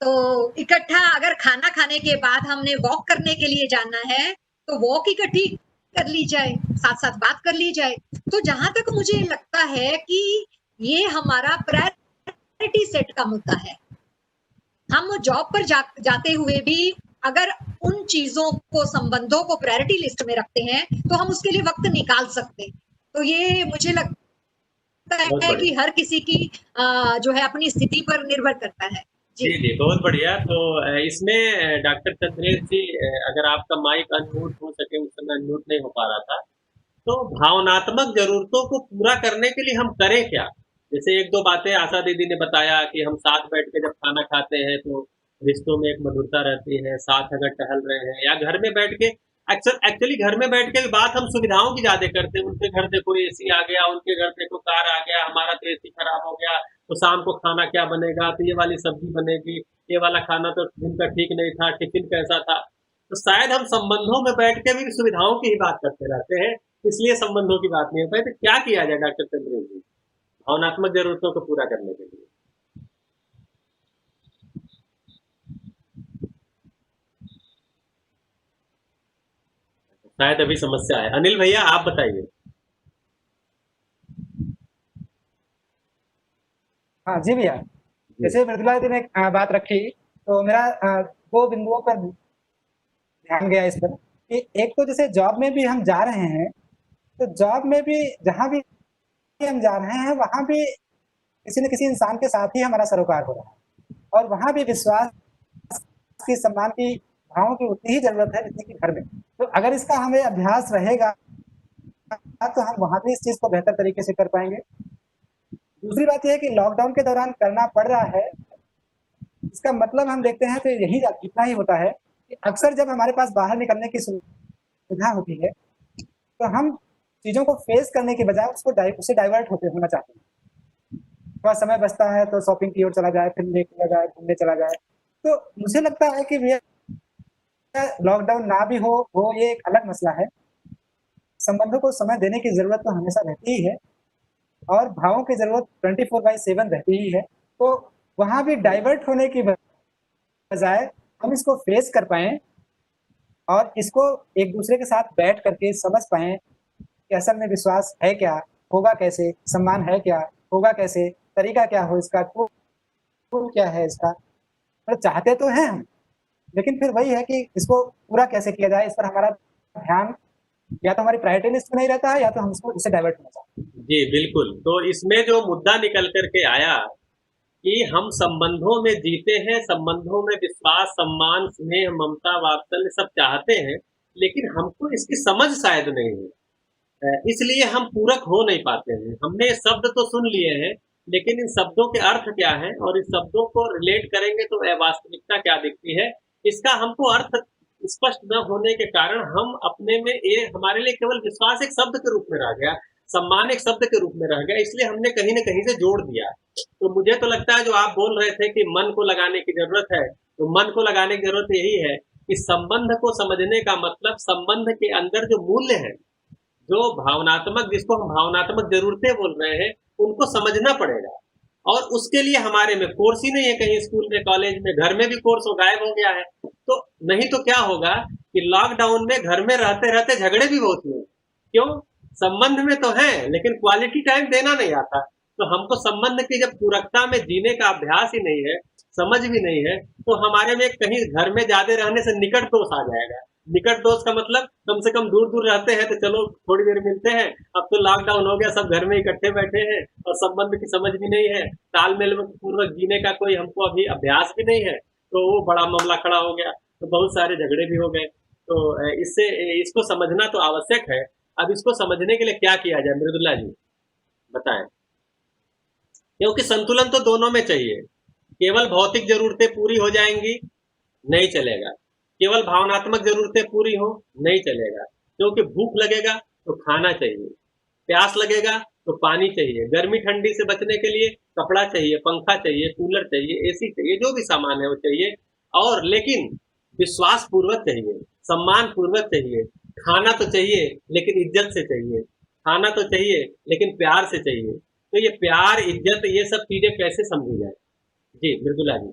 तो इकट्ठा अगर खाना खाने के बाद हमने वॉक करने के लिए जाना है तो वॉक इकट्ठी कर ली जाए, साथ साथ बात कर ली जाए। तो जहां तक मुझे लगता है कि ये हमारा प्रायोरिटी सेट का मुद्दा है। हम जॉब पर जाते हुए भी अगर उन चीजों को, संबंधों को प्रायोरिटी लिस्ट में रखते हैं तो हम उसके लिए वक्त निकाल सकते हैं। तो ये मुझे लगता है कि हर किसी की जो है अपनी स्थिति पर निर्भर करता है। जी जी, बहुत बढ़िया। तो इसमें डॉक्टर चंद्रेश जी, अगर आपका माइक अनम्यूट हो सके, उस समय अनम्यूट नहीं हो पा रहा था, तो भावनात्मक जरूरतों को पूरा करने के लिए हम करें क्या? जैसे एक दो बातें आशा दीदी ने बताया कि हम साथ बैठ के जब खाना खाते हैं तो रिश्तों में एक मधुरता रहती है, साथ अगर टहल रहे हैं या घर में बैठ के एक्चुअली घर में बैठ के बात हम सुविधाओं की ज्यादा करते हैं। उनके घर देखो एसी आ गया, उनके घर देखो कार आ गया, हमारा तो एसी खराब हो गया, तो शाम को खाना क्या बनेगा, तो ये वाली सब्जी बनेगी, ये वाला खाना तो दिन का ठीक नहीं था, टिफिन कैसा था। तो शायद हम संबंधों में बैठ के भी सुविधाओं की ही बात करते रहते हैं, इसलिए संबंधों की बात नहीं हो पाई। तो क्या किया जाए डॉक्टर चंद्रेश जी भावनात्मक जरूरतों को पूरा करने के लिए? शायद अभी समस्या है। अनिल भैया आप बताइए। हाँ जी भैया, जी जैसे मृदुला जी ने बात रखी, तो मेरा दो बिंदुओं पर ध्यान गया इस पर कि एक तो जैसे जॉब में भी हम जा रहे हैं, तो जॉब में भी जहाँ भी हम जा रहे हैं वहाँ भी किसी न किसी इंसान के साथ ही हमारा सरोकार हो रहा है, और वहाँ भी विश्वास की, सम्मान की, भावों की उतनी ही जरूरत है जितनी कि घर में। तो अगर इसका हमें अभ्यास रहेगा तो हम वहाँ भी इस चीज को बेहतर तरीके से कर पाएंगे। दूसरी बात यह है कि लॉकडाउन के दौरान करना पड़ रहा है, इसका मतलब हम देखते हैं तो यही इतना ही होता है कि अक्सर जब हमारे पास बाहर निकलने की सुविधा होती है तो हम चीजों को फेस करने के बजाय उससे डाइवर्ट होना चाहते हैं। थोड़ा समय बचता है तो शॉपिंग की ओर चला जाए, फिल्म देखने जाए, घूमने चला जाए। तो मुझे लगता है कि भैया लॉकडाउन ना भी हो वो ये एक अलग मसला है। संबंधों को समय देने की जरूरत तो हमेशा रहती ही है, और भावों की जरूरत 24/7 रहती ही है। तो वहां भी डाइवर्ट होने की बजाय हम इसको फेस कर पाए और इसको एक दूसरे के साथ बैठ करके समझ पाए कि असल में विश्वास है क्या, होगा कैसे, सम्मान है क्या, होगा कैसे, तरीका क्या हो इसका, टूल क्या है इसका। मतलब चाहते तो हैं हम, लेकिन फिर वही है कि इसको पूरा कैसे किया जाए, इस पर हमारा ध्यान या तो हमारी प्रायोरिटी लिस्ट में नहीं रहता है, या तो हम इससे डाइवर्ट होना चाहते हैं। जी बिल्कुल। तो इसमें जो मुद्दा निकल करके आया कि हम संबंधों में जीते हैं, संबंधों में विश्वास, सम्मान, स्नेह, ममता, वात्सल्य सब चाहते हैं, लेकिन हमको इसकी समझ शायद नहीं है, इसलिए हम पूरक हो नहीं पाते हैं। हमने शब्द तो सुन लिए हैं, लेकिन इन शब्दों के अर्थ क्या है और इस शब्दों को रिलेट करेंगे तो वास्तविकता क्या दिखती है, इसका हमको अर्थ स्पष्ट न होने के कारण हम अपने में ये हमारे लिए केवल विश्वास एक शब्द के रूप में रह गया, सम्मान एक शब्द के रूप में रह गया, इसलिए हमने कहीं न कहीं से जोड़ दिया। तो मुझे तो लगता है जो आप बोल रहे थे कि मन को लगाने की जरूरत है, तो मन को लगाने की जरूरत यही है कि संबंध को समझने का मतलब संबंध के अंदर जो मूल्य है, जो भावनात्मक, जिसको हम भावनात्मक जरूरतें बोल रहे हैं, उनको समझना पड़ेगा। और उसके लिए हमारे में कोर्स ही नहीं है, कहीं स्कूल में, कॉलेज में, घर में भी कोर्स गायब हो गया है। तो नहीं तो क्या होगा कि लॉकडाउन में घर में रहते रहते झगड़े भी बहुत हुए। क्यों? संबंध में तो है लेकिन क्वालिटी टाइम देना नहीं आता। तो हमको संबंध की जब पूरकता में जीने का अभ्यास ही नहीं है, समझ भी नहीं है, तो हमारे में कहीं घर में ज्यादा रहने से निकट दोष आ जाएगा। निकट दोष का मतलब कम से कम दूर दूर रहते हैं तो चलो थोड़ी देर मिलते हैं, अब तो लॉकडाउन हो गया, सब घर में इकट्ठे बैठे हैं और संबंध की समझ भी नहीं है, तालमेल पूर्वक जीने का कोई हमको अभी अभ्यास भी नहीं है, तो वो बड़ा मामला खड़ा हो गया, तो बहुत सारे झगड़े भी हो गए। तो इससे इसको समझना तो आवश्यक है। अब इसको समझने के लिए क्या किया जाए मृदुला जी बताएं? क्योंकि संतुलन तो दोनों में चाहिए। केवल भौतिक जरूरतें पूरी हो जाएंगी नहीं चलेगा, केवल भावनात्मक जरूरतें पूरी हो नहीं चलेगा, क्योंकि भूख लगेगा तो खाना चाहिए, प्यास लगेगा तो पानी चाहिए, गर्मी ठंडी से बचने के लिए कपड़ा चाहिए, पंखा चाहिए, कूलर चाहिए, एसी चाहिए, जो भी सामान है वो चाहिए। और लेकिन विश्वास पूर्वक चाहिए, सम्मान पूर्वक चाहिए। खाना तो चाहिए लेकिन इज्जत से चाहिए, खाना तो चाहिए लेकिन प्यार से चाहिए। तो ये प्यार, इज्जत, ये सब चीजें कैसे समझी जाए? जी मृदुला जी।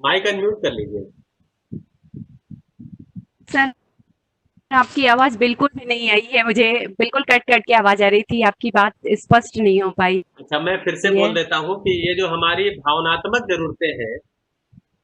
माइक अनम्यूट कर लीजिए। सर आपकी आवाज बिल्कुल भी नहीं आई है, मुझे बिल्कुल कट कट के आवाज आ रही थी, आपकी बात स्पष्ट नहीं हो पाई। अच्छा, मैं फिर से बोल देता हूँ कि ये जो हमारी भावनात्मक जरूरतें हैं,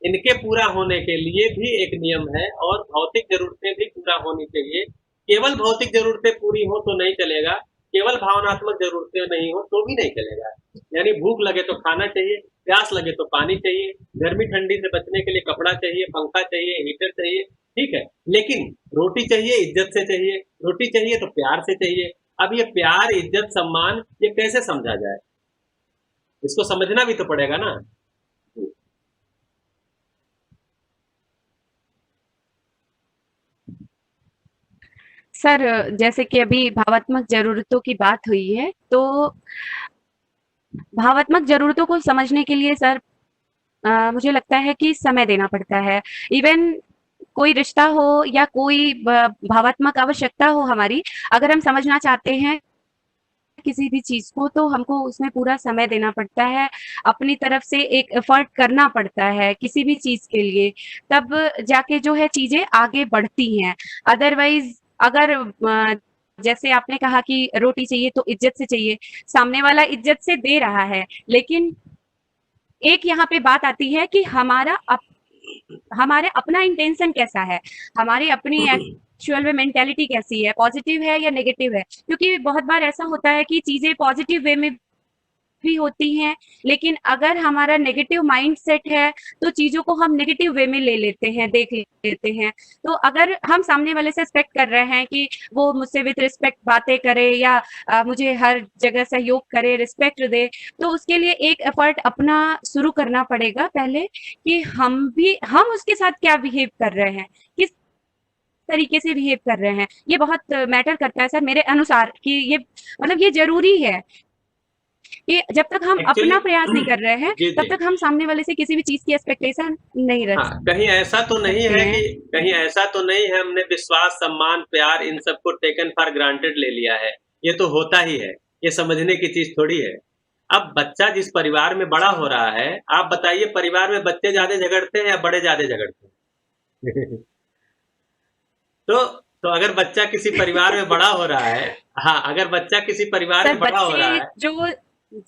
इनके पूरा होने के लिए भी एक नियम है और भौतिक जरूरतें भी पूरा होनी चाहिए। केवल भौतिक जरूरतें पूरी हो तो नहीं चलेगा, केवल भावनात्मक जरूरतें नहीं हो तो भी नहीं चलेगा। यानी भूख लगे तो खाना चाहिए, प्यास लगे तो पानी चाहिए, गर्मी ठंडी से बचने के लिए कपड़ा चाहिए, पंखा चाहिए, हीटर चाहिए, ठीक है, लेकिन रोटी चाहिए, इज्जत से चाहिए। रोटी चाहिए तो प्यार से चाहिए। अब ये प्यार, इज्जत, सम्मान, ये कैसे समझा जाए? इसको समझना भी तो पड़ेगा ना। सर, जैसे कि अभी भावात्मक ज़रूरतों की बात हुई है, तो भावात्मक ज़रूरतों को समझने के लिए सर मुझे लगता है कि समय देना पड़ता है। इवन कोई रिश्ता हो या कोई भावात्मक आवश्यकता हो हमारी, अगर हम समझना चाहते हैं किसी भी चीज़ को, तो हमको उसमें पूरा समय देना पड़ता है, अपनी तरफ से एक एफर्ट करना पड़ता है किसी भी चीज़ के लिए, तब जाके जो है चीज़ें आगे बढ़ती हैं। अदरवाइज़ अगर जैसे आपने कहा कि रोटी चाहिए तो इज्जत से चाहिए, सामने वाला इज्जत से दे रहा है, लेकिन एक यहाँ पे बात आती है कि हमारे अपना इंटेंशन कैसा है, हमारी अपनी एक्चुअल में मेंटालिटी कैसी है, पॉजिटिव है या नेगेटिव है, क्योंकि बहुत बार ऐसा होता है कि चीजें पॉजिटिव वे में भी होती हैं, लेकिन अगर हमारा नेगेटिव माइंड सेट है तो चीजों को हम नेगेटिव वे में ले लेते हैं, देख लेते हैं। तो अगर हम सामने वाले से एक्सपेक्ट कर रहे हैं कि वो मुझसे विद रिस्पेक्ट बातें करे या मुझे हर जगह सहयोग करे, रिस्पेक्ट दे, तो उसके लिए एक एफर्ट अपना शुरू करना पड़ेगा पहले कि हम उसके साथ क्या बिहेव कर रहे हैं, किस तरीके से बिहेव कर रहे हैं। ये बहुत मैटर करता है सर मेरे अनुसार कि ये मतलब ये ज़रूरी है कि जब तक हम एक्चुअली अपना प्रयास नहीं कर रहे हैं, जी, तब जी। तक हम सामने वाले से किसी भी चीज़ की एक्सपेक्टेशन नहीं रख हाँ, कहीं ऐसा तो नहीं सकते है हैं। कि कहीं ऐसा तो नहीं है हमने विश्वास, सम्मान, प्यार इन सबको टेकन फॉर ग्रांटेड ले लिया है। ये तो होता ही है, ये समझने की चीज़ थोड़ी है। अब बच्चा जिस परिवार में बड़ा हो रहा है, आप बताइए परिवार में बच्चे ज़्यादा झगड़ते हैं या बड़े ज़्यादा झगड़ते हैं? तो अगर बच्चा किसी परिवार में बड़ा हो रहा है, हाँ, अगर बच्चा किसी परिवार सर में बड़ा हो रहा बच्चे है, जो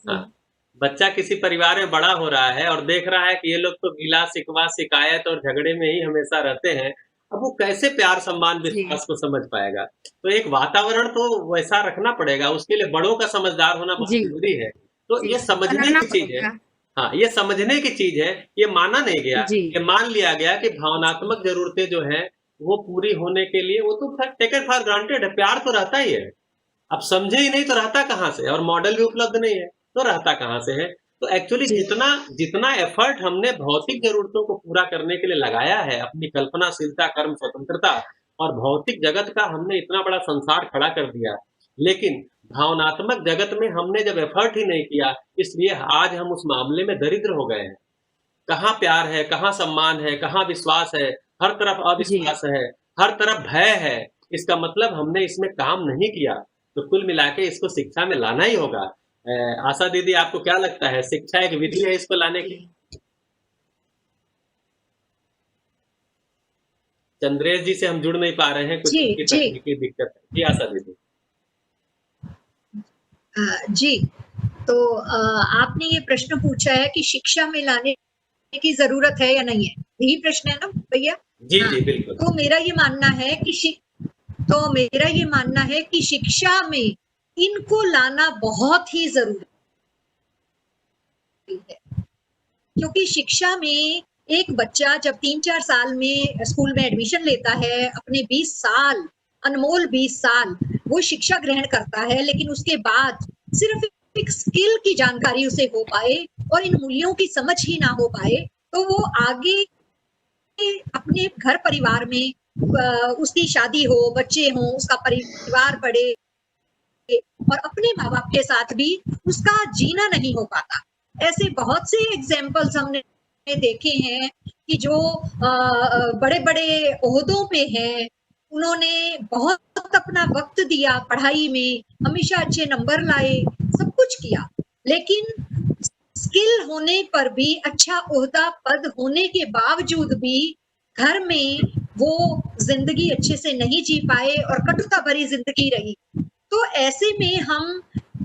हाँ, बच्चा किसी परिवार में बड़ा हो रहा है और देख रहा है कि ये लोग तो गिला शिकवा शिकायत और झगड़े में ही हमेशा रहते हैं, अब वो कैसे प्यार सम्मान जी, विश्वास को समझ पाएगा? तो एक वातावरण तो वैसा रखना पड़ेगा, उसके लिए बड़ों का समझदार होना बहुत जी, जरूरी है। तो जी, ये समझने बनाना की चीज है। पड़ेगा। हाँ, ये समझने की चीज है, ये माना नहीं गया, जी, ये मान लिया गया कि भावनात्मक जरूरतें जो है वो पूरी होने के लिए वो तो टेकन फॉर ग्रांटेड है, प्यार तो रहता ही है। अब समझे ही नहीं तो रहता कहाँ से, और मॉडल भी उपलब्ध नहीं है तो रहता कहाँ से है। तो एक्चुअली जी, जितना जितना एफर्ट हमने भौतिक जरूरतों को पूरा करने के लिए लगाया है, अपनी कल्पनाशीलता, कर्म स्वतंत्रता और भौतिक जगत का हमने इतना बड़ा संसार खड़ा कर दिया, लेकिन भावनात्मक जगत में हमने जब एफर्ट ही नहीं किया, इसलिए आज हम उस मामले में दरिद्र हो गए हैं। कहाँ प्यार है, कहाँ सम्मान है, कहाँ विश्वास है, हर तरफ जी। अविश्वास है, हर तरफ भय है। इसका मतलब हमने इसमें काम नहीं किया। तो कुल मिला के इसको शिक्षा में लाना ही होगा। आशा दीदी, आपको क्या लगता है, शिक्षा एक विधि है इसको लाने की? चंद्रेश जी से हम जुड़ नहीं पा रहे हैं, कुछ जी उनकी जी तकनीकी दिक्कत है। जी आशा दीदी। जी, तो आपने ये प्रश्न पूछा है कि शिक्षा में लाने की जरूरत है या नहीं है, यही प्रश्न है ना भैया? जी हाँ, जी बिल्कुल। तो मेरा ये मानना है कि शिक्षा में इनको लाना बहुत ही जरूरी है, क्योंकि शिक्षा में एक बच्चा जब 3-4 साल में स्कूल में एडमिशन लेता है, अपने 20 साल, अनमोल 20 साल वो शिक्षा ग्रहण करता है, लेकिन उसके बाद सिर्फ एक स्किल की जानकारी उसे हो पाए और इन मूल्यों की समझ ही ना हो पाए, तो वो आगे अपने घर परिवार में उसकी शादी हो, बच्चे हों, उसका परिवार बढ़े और अपने माँ बाप के साथ भी उसका जीना नहीं हो पाता। ऐसे बहुत से एग्जाम्पल्स हमने देखे हैं कि जो बड़े-बड़े ओहदों पे हैं, उन्होंने बहुत अपना वक्त दिया पढ़ाई में, हमेशा अच्छे नंबर लाए, सब कुछ किया, लेकिन स्किल होने पर भी, अच्छा ओहदा पद होने के बावजूद भी घर में वो जिंदगी अच्छे से नहीं जी पाए और कटुता भरी जिंदगी रही। तो ऐसे में हम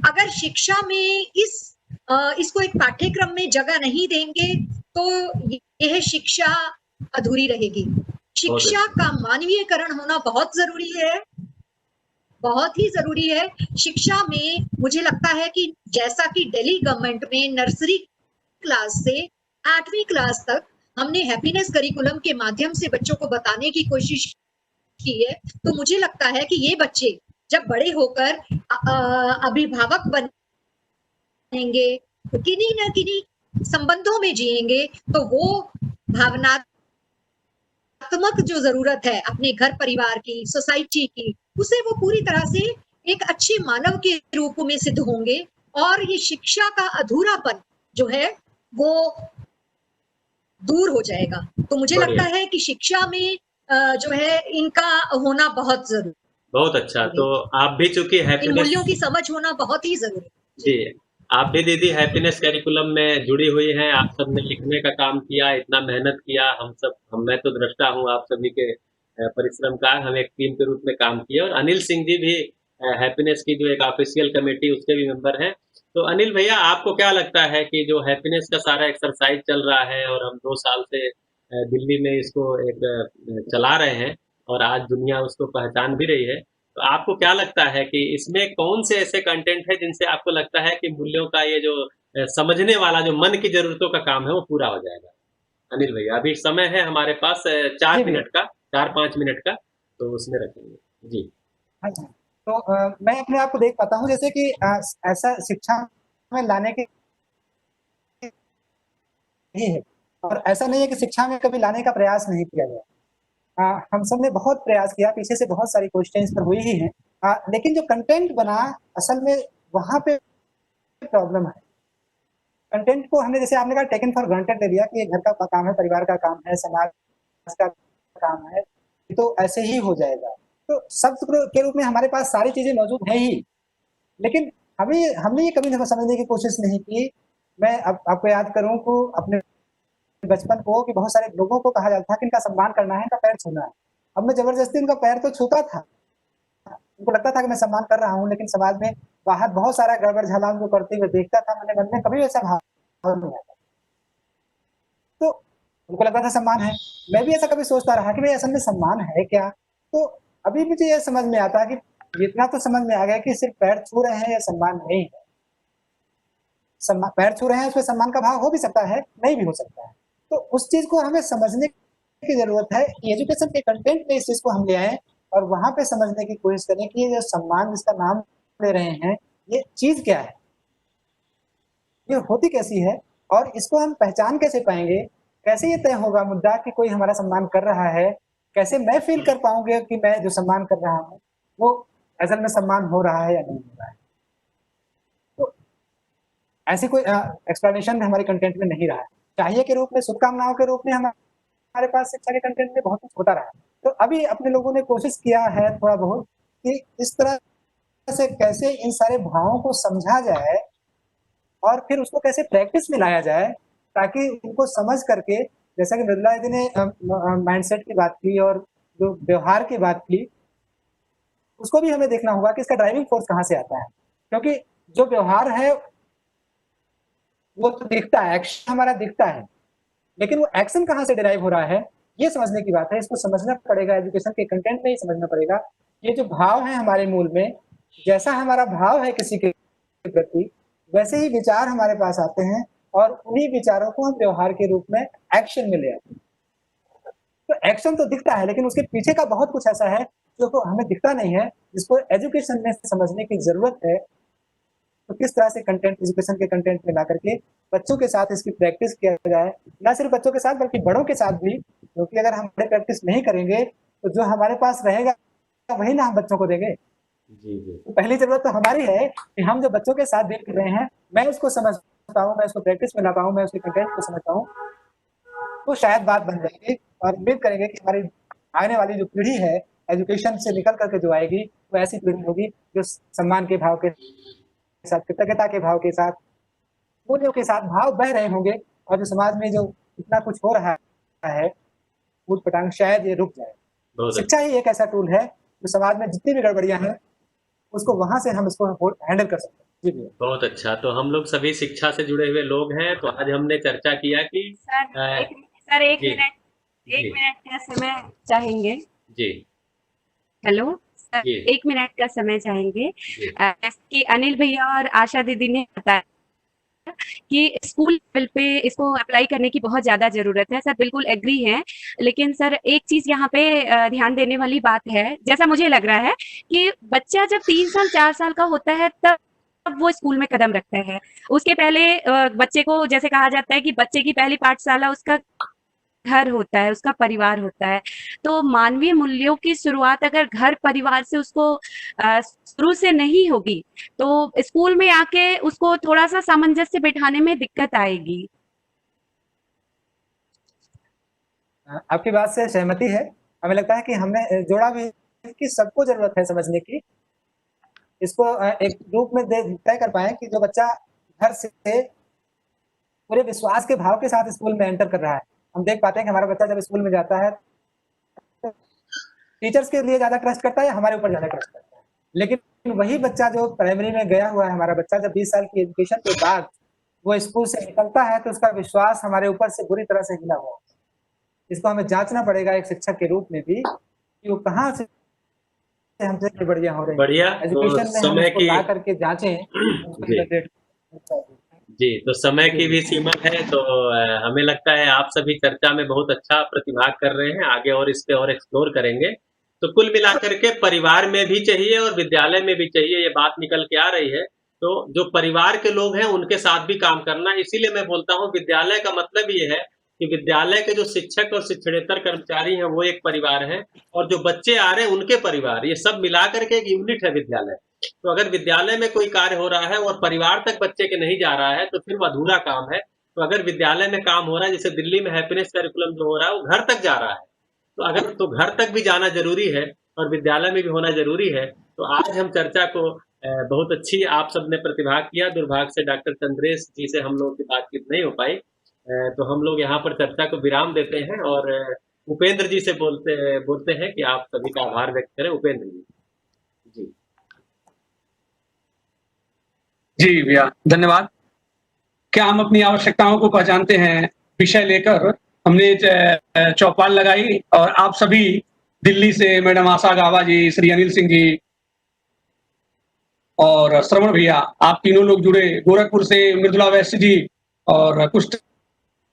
अगर शिक्षा में इसको एक पाठ्यक्रम में जगह नहीं देंगे तो यह शिक्षा अधूरी रहेगी। शिक्षा का मानवीयकरण होना बहुत जरूरी है, बहुत ही जरूरी है। शिक्षा में मुझे लगता है कि जैसा कि दिल्ली गवर्नमेंट में नर्सरी क्लास से 8वीं क्लास तक हमने हैप्पीनेस करिकुलम के माध्यम से बच्चों को बताने की कोशिश की है, तो मुझे लगता है कि ये बच्चे जब बड़े होकर अभिभावक बनेंगे, किन्हीं न किन्हीं संबंधों में जिएंगे, तो वो भावनात्मक भावनात्मक जो जरूरत है अपने घर परिवार की, सोसाइटी की, उसे वो पूरी तरह से एक अच्छे मानव के रूप में सिद्ध होंगे और ये शिक्षा का अधूरापन जो है वो दूर हो जाएगा। तो मुझे लगता बढ़िया, है कि शिक्षा में जो है इनका होना बहुत जरूरी बहुत अच्छा। तो आप भी चूँकि इन हैप्पीनेस मूल्यों की समझ होना बहुत ही जरूरी है। जी, आप भी दीदी हैप्पीनेस करिकुलम में जुड़ी हुई हैं, आप सबने लिखने का काम किया, इतना मेहनत किया, मैं तो दृष्टा हूँ आप सभी के परिश्रम का, हम एक टीम के रूप में काम किए और अनिल सिंह जी भी हैप्पीनेस की जो एक ऑफिशियल कमेटी उसके भी मेंबर हैं। तो अनिल भैया आपको क्या लगता है कि जो हैप्पीनेस का सारा एक्सरसाइज चल रहा है और हम 2 साल से दिल्ली में इसको एक चला रहे हैं और आज दुनिया उसको पहचान भी रही है। तो आपको क्या लगता है कि इसमें कौन से ऐसे कंटेंट है जिनसे आपको लगता है कि मूल्यों का ये जो समझने वाला जो मन की जरूरतों का काम है वो पूरा हो जाएगा? अनिल भैया अभी समय है हमारे पास जी 4 भैया। मिनट का, 4-5 मिनट का, तो उसमें रखेंगे। जी, हाँ जी। तो मैं अपने आप को देख पाता हूँ जैसे कि ऐसा शिक्षा में लाने के ही है, और ऐसा नहीं है कि शिक्षा में कभी लाने का प्रयास नहीं किया गया। हम सब ने बहुत प्रयास किया, पीछे से बहुत सारी कोशिशें इस पर हुई ही हैं। लेकिन जो कंटेंट बना असल में वहाँ पे प्रॉब्लम है। कंटेंट को हमने जैसे आपने कहा टेकन फॉर ग्रांटेड ले लिया कि ये घर का काम है, परिवार का काम है, समाज का काम है, तो ऐसे ही हो जाएगा। तो शब्द के रूप में हमारे पास सारी चीजें मौजूद है ही, लेकिन हमने ये कभी समझने की कोशिश नहीं की। मैं आपको याद करूं कि अपने बचपन को कि बहुत सारे लोगों को कहा जाता था कि इनका सम्मान करना है, इनका पैर छूना है। अब मैं जबरदस्ती उनका पैर तो छूता था, उनको लगता था कि मैं सम्मान कर रहा हूँ, लेकिन समाज में बाहर बहुत सारा गड़बड़ झला उनको करते हुए देखता था, मैंने मन में कभी वैसा भाव नहीं आता। तो उनको लगता था सम्मान है, मैं भी ऐसा कभी सोचता रहा कि भाई असल में सम्मान है क्या। तो अभी मुझे यह समझ में आता है कि इतना तो समझ में आ गया कि सिर्फ पैर छू रहे हैं या सम्मान नहीं है। सम्मान पैर छू रहे हैं उसमें सम्मान का भाव हो भी सकता है, नहीं भी हो सकता है। तो उस चीज को हमें समझने की जरूरत है। एजुकेशन के कंटेंट में इस चीज को हम ले आए और वहां पे समझने की कोशिश करें कि ये जो सम्मान जिसका नाम ले रहे हैं ये चीज क्या है, ये होती कैसी है, और इसको हम पहचान कैसे पाएंगे, कैसे ये तय होगा मुद्दा कि कोई हमारा सम्मान कर रहा है, कैसे मैं फील कर पाऊंगा कि मैं जो सम्मान कर रहा हूँ वो असल में सम्मान हो रहा है या नहीं हो रहा है। तो ऐसी कोई एक्सप्लेनेशन हमारे कंटेंट में नहीं रहा है। चाहिए के रूप में, शुभकामनाओं के रूप में हमारे पास शिक्षा के कंटेंट में बहुत कुछ होता रहा है। तो अभी अपने लोगों ने कोशिश किया है थोड़ा बहुत कि इस तरह से कैसे इन सारे भावों को समझा जाए और फिर उसको कैसे प्रैक्टिस में लाया जाए, ताकि उनको समझ करके, जैसा कि मृदुला दीदी ने माइंडसेट की बात की और जो व्यवहार की बात की, उसको भी हमें देखना होगा कि इसका ड्राइविंग फोर्स कहाँ से आता है। क्योंकि जो व्यवहार है वो तो दिखता है, एक्शन हमारा दिखता है, लेकिन वो एक्शन कहाँ से डिराइव हो रहा है ये समझने की बात है। इसको समझना पड़ेगा, एजुकेशन के कंटेंट में ही समझना पड़ेगा। ये जो भाव है हमारे मूल में, जैसा हमारा भाव है किसी के प्रति, वैसे ही विचार हमारे पास आते हैं और उन्हीं विचारों को हम व्यवहार के रूप में एक्शन में ले आते हैं। तो एक्शन तो दिखता है, लेकिन उसके पीछे का बहुत कुछ ऐसा है जो हमें दिखता नहीं है, जिसको एजुकेशन में समझने की जरूरत है। तो किस तरह से कंटेंट एजुकेशन के कंटेंट में ला करके बच्चों के साथ इसकी प्रैक्टिस किया जाए, ना सिर्फ बच्चों के साथ बल्कि बड़ों के साथ भी, क्योंकि अगर हम बड़े प्रैक्टिस नहीं करेंगे तो जो हमारे पास रहेगा वही ना हम बच्चों को देंगे। जी, जी। तो पहली जरूरत तो हमारी है कि हम जो बच्चों के साथ डील कर रहे हैं, मैं उसको समझ पाऊँ, मैं उसको प्रैक्टिस में ला पाऊँ, मैं उसके कंटेंट को समझ पाऊँ, तो शायद बात बन जाएगी। और उम्मीद करेंगे कि हमारी आने वाली जो पीढ़ी है एजुकेशन से निकल करके जो आएगी वो ऐसी पीढ़ी होगी जो सम्मान के भाव के साथ, कृतज्ञता के भाव के साथ, मूल्यों के साथ भाव बह रहे होंगे, और जो समाज में जो इतना कुछ हो रहा है ऊट पटांग, शायद ये रुक जाए। बहुत शिक्षा ही एक ऐसा टूल है जो समाज में जितनी भी गड़बड़ियां हैं उसको वहां से हम इसको हैंडल कर सकते हैं। जी भैया। बहुत अच्छा। तो हम लोग सभी शिक्षा से जुड़े हुए लोग हैं, तो आज हमने चर्चा किया कि सर एक जी, मिनट जी, 1 मिनट का समय चाहेंगे। जी, हेलो सर, जी, 1 मिनट का समय चाहेंगे। जी, जैसे कि अनिल भैया और आशा दीदी ने बताया कि स्कूल लेवल पे इसको अप्लाई करने की बहुत ज़्यादा ज़रूरत है। सर बिल्कुल एग्री हैं, लेकिन सर एक चीज़ यहाँ पे ध्यान देने वाली बात है, जैसा मुझे लग रहा है कि बच्चा जब 3 साल 4 साल का होता है तब वो स्कूल में कदम रखता है। उसके पहले बच्चे को जैसे कहा जाता है कि बच्चे की पहली पाठशाला उसका घर होता है, उसका परिवार होता है। तो मानवीय मूल्यों की शुरुआत अगर घर परिवार से उसको शुरू से नहीं होगी, तो स्कूल में आके उसको थोड़ा-सा सामंजस्य बिठाने में दिक्कत आएगी। आपकी बात से सहमति है। हमें लगता है कि हमने जोड़ा भी कि सबको ज़रूरत है समझने की। इसको एक रूप में तय कर पाएँ कि जो बच्चा घर से पूरे विश्वास के भाव के साथ स्कूल में एंटर कर रहा है। हम देख पाते हैं कि हमारा बच्चा जब स्कूल में जाता है, टीचर्स के लिए ज़्यादा ट्रस्ट करता है या हमारे ऊपर ज़्यादा ट्रस्ट करता है। लेकिन वही बच्चा जो प्राइमरी में गया हुआ है, हमारा बच्चा जब 20 साल की एजुकेशन के बाद वो स्कूल से निकलता है, तो उसका विश्वास हमारे ऊपर से बुरी तरह से हिला हुआ है। इसको हमें जाँचना पड़ेगा एक शिक्षक के रूप में भी कि वो कहाँ से हमसे बढ़िया हो रही है। बढ़िया। तो एजुकेशन में हम समय उसको की ला करके जाँचें, जी जी, तो समय की भी सीमा है, तो हमें लगता है आप सभी चर्चा में बहुत अच्छा प्रतिभाग कर रहे हैं, आगे और इस पे और एक्सप्लोर करेंगे। तो कुल मिलाकर के परिवार में भी चाहिए और विद्यालय में भी चाहिए, ये बात निकल के आ रही है। तो जो परिवार के लोग हैं, उनके साथ भी काम करना, इसीलिए मैं बोलता हूँ विद्यालय का मतलब ये है कि विद्यालय के जो शिक्षक और शिक्षणेतर कर्मचारी हैं, वो एक परिवार हैं और जो बच्चे आ रहे हैं, उनके परिवार, ये सब मिला कर के एक यूनिट है विद्यालय। तो अगर विद्यालय में कोई कार्य हो रहा है और परिवार तक बच्चे के नहीं जा रहा है, तो फिर वो अधूरा काम है। तो अगर विद्यालय में काम हो रहा है, जैसे दिल्ली में हैप्पीनेस करिकुलम जो हो रहा है, वो घर तक जा रहा है। तो घर तक भी जाना ज़रूरी है और विद्यालय में भी होना ज़रूरी है। तो आज हम चर्चा को बहुत अच्छी आप सबने प्रतिभाग किया। दुर्भाग्य से डॉक्टर चंद्रेश जी से हम लोगों की बातचीत नहीं हो पाई। तो हम लोग यहाँ पर चर्चा को विराम देते हैं और उपेंद्र जी से बोलते हैं कि आप सभी का आभार व्यक्त करें। उपेंद्र जी। जी। जी भैया, धन्यवाद। क्या हम अपनी आवश्यकताओं को पहचानते हैं विषय लेकर हमने चौपाल लगाई और आप सभी दिल्ली से मैडम आशा गावा जी, श्री अनिल सिंह जी और श्रवण भैया, आप तीनों लोग जुड़े। गोरखपुर से मृदुला वैश्य जी और कुछ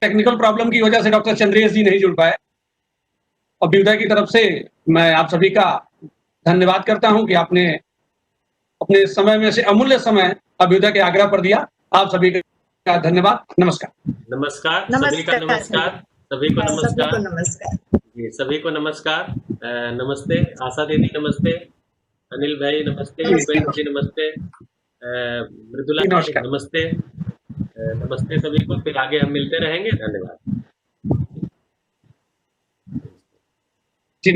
टेक्निकल प्रॉब्लम की वजह से डॉक्टर चंद्रेश जी नहीं जुड़ पाए। अभ्युदय की तरफ से मैं आप सभी का धन्यवाद करता हूं कि आपने अपने समय में से अमूल्य समय अभ्युदय के आग्रह पर दिया। आप सभी का धन्यवाद। नमस्कार। नमस्कार, सभी का नमस्कार, सभी को नमस्कार। जी, सभी को नमस्कार। नमस्ते आशा दीदी, नमस्ते अनिल भाई, नमस्ते उपेंद्र जी, नमस्ते मृदुला जी, नमस्ते। नमस्ते सभी को, फिर आगे हम मिलते रहेंगे। धन्यवाद। जी।